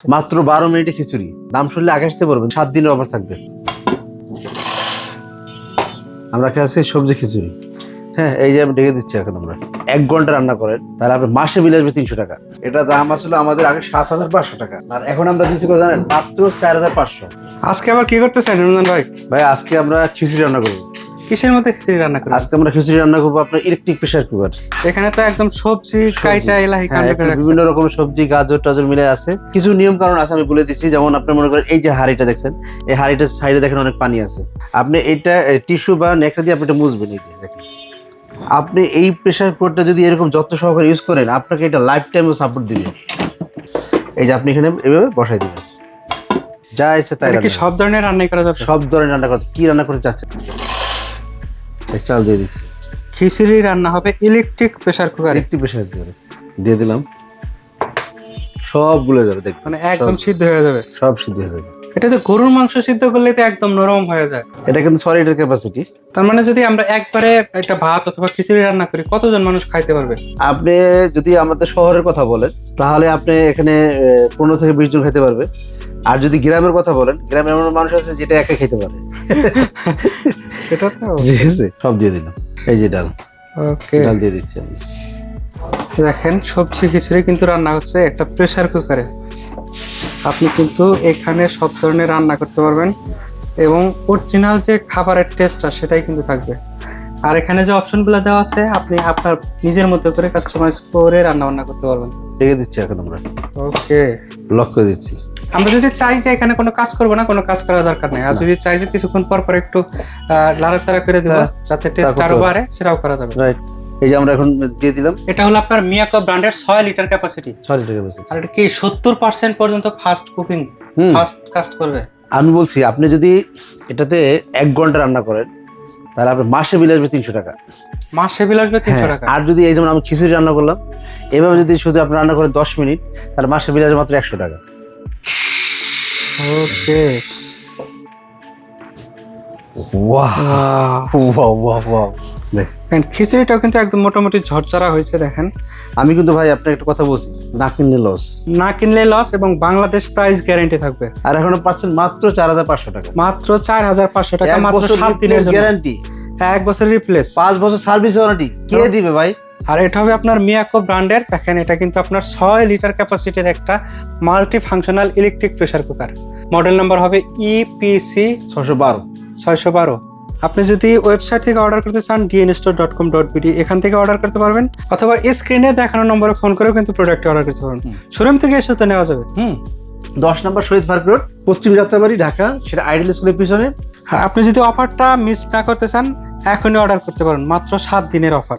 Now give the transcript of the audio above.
মাত্র 12 মিনিটে খিচুড়ি, দাম শুনলে আগে আসতে পারবেন। 7 দিনের অফার থাকবে। আমরা খেয়েছি সবজি খিচুড়ি। হ্যাঁ, এই যে আমি ঢেকে দিচ্ছি। এখন আমরা 1 ঘন্টা রান্না করেন, তাহলে আপনার মাসে বিল আসবে 300 টাকা। এটা দাম আসলে আমাদের আগে 7,500 টাকা, আর এখন আমরা দিচ্ছি কত জানেন? মাত্র 4,500। আজকে আবার কি করতেছেন রমজান ভাই? ভাই আজকে আমরা খিচুড়ি রান্না করবো। কিসের মধ্যে খিচুড়ি রান্না করবেন? আজকে আমরা খিচুড়ি রান্না করবো আপনার ইলেকট্রিক প্রেসার কুকার। এখানে তো একদম সবজি কাইটা এলাহি হ্যাঁ, কাণ্ড করে বিভিন্ন রকমের সবজি, গাজর টাজর মিলে আছে। কিছু নিয়ম কারণ আছে, আমি বলে দিচ্ছি। যেমন আপনি মনে করেন এই যে হাঁড়িটা দেখছেন, এই হাঁড়িটার সাইডে দেখেন অনেক পানি আছে। আপনি এটা টিস্যু বা নেকড়া দিয়ে আপনি এটা মুছবেন। এই যে দেখেন, আপনি এই প্রেসার কুকারটা যদি এরকম যত্ন সহকারে ইউজ করেন, আপনাকে এটা লাইফ টাইমও সাপোর্ট দিবে। এই যে আপনি এখানে এভাবে বসাই দিবেন, যা ইচ্ছে তাই। কি সব ধরনের রান্নাই করা যাবে? সব ধরনের রান্না করতে, কি রান্না করতে চাচ্ছেন? চাল দিয়ে দিচ্ছি। খিচুড়ি রান্না হবে ইলেকট্রিক প্রেসার কুকারে। ইলেকট্রিক প্রেসার দিয়ে দিলাম, সব গুলে যাবে। দেখবেন মানে একদম সিদ্ধ হয়ে যাবে, সব সিদ্ধ হয়ে যাবে। এটা তো গরুর মাংস সিদ্ধ করলে তো একদম নরম হয়ে যায়। এটা কিন্তু সলিডের ক্যাপাসিটি। তার মানে যদি আমরা একবারে একটা ভাত অথবা খিচুড়ি রান্না করি, কতজন মানুষ খাইতে পারবে? আপনি যদি আমাদের শহরের কথা বলেন, তাহলে আপনি এখানে 15 থেকে 20 জন খেতে পারবে। আর যদি গ্রামের কথা বলেন, গ্রামের এমন মানুষ আছে যেটা একা খেতে পারে। সেটা তো ঠিক আছে, সব দিয়ে দিলাম। এই যে ডাল, ওকে, ডাল দিয়ে দিচ্ছি আমি। দেখেন সবজি খিচুড়ি কিন্তু রান্না হচ্ছে একটা প্রেসার কুকারে। আপনি কিন্তু এখানে সব ধরনের রান্না করতে পারবেন এবং অরিজিনাল যে খাবারের টেস্টটা সেটাই কিন্তু থাকবে। আর এখানে যে অপশনগুলো দেওয়া আছে, আপনি আপনার নিজের মতো করে কাস্টমাইজ করে রান্না বান্না করতে পারবেন। রেখে দিচ্ছি এখন আমরা, ওকে, লক করে দিচ্ছি। আমরা যদি চাই যে এখানে কোনো কাজ করবো না, কোনো কাজ করার দরকার নেই। আর যদি চাই যে কিছুক্ষণ পর পর একটু লাড়াচাড়া করে দিব যাতে টেস্ট আরো বাড়ে, সেটাও করা যাবে। রাইট, এই যে আমরা এখন দিয়ে দিলাম। এটা হলো আপনার মিয়াকো ব্র্যান্ডের 6 লিটার ক্যাপাসিটি। 6 litre capacity. আর এটা কি 70% পর্যন্ত ফাস্ট কুকিং, ফাস্ট কাস্ট করবে। আমি বলছি, আপনি যদি এটাতে 1 ঘন্টা রান্না করেন, তাহলে আপনার মাসে বিল আসবে 300 টাকা। মাসে বিল আসবে 300 হ্যাঁ, টাকা। আর যদি এই যেমন আমি খিচুড়ি রান্না করলাম, এভাবে যদি শুধু আপনি রান্না করেন 10 মিনিট, তাহলে মাসে বিল আসবে মাত্র 100 টাকা। ওকে, ওয়াও ওয়াও ওয়াও ওয়াও। দেখ, খিচুড়িটাও কিন্তু একদম মোটামুটি ঝরঝরা হয়েছে। দেখেন, আমি কিন্তু ভাই আপনাকে একটা কথা বলছি, না কিনলে লস। না কিনলে লস, এবং বাংলাদেশ প্রাইস গ্যারান্টি থাকবে। আর এখন পাচ্ছেন মাত্র 4,500 টাকা। মাত্র 4,500 টাকা, মাত্র 7 দিনের জন্য গ্যারান্টি, 1 বছরের রিপ্লেস, 5 বছর সার্ভিস ওয়ারেন্টি। কে দিবে ভাই? আর এটা হবে আপনার মিয়াকো ব্র্যান্ডের। দেখেন, এটা কিন্তু আপনার 6 লিটার ক্যাপাসিটির একটা multi functional electric pressure cooker. Model number হবে EPC 612। আপনি যদি ওয়েবসাইট থেকে অর্ডার করতে চান, dnstore.com.bd, এখান থেকে অর্ডার করতে পারবেন, অথবা স্ক্রিনে দেখানো নম্বরে ফোন করেও কিন্তু প্রোডাক্ট অর্ডার করতে পারবেন। শোরুম থেকে এসে তো নেওয়া যাবে। 10 নম্বর শহীদ পার্ক রোড, পশ্চিম যাত্রাবাড়ি, ঢাকা। সেটা আইডিয়াল স্কুলের পিছনে। হ্যাঁ, আপনি যদি অফারটা মিস না করতে চান, এখনই অর্ডার করতে পারেন। মাত্র 7 দিনের অফার।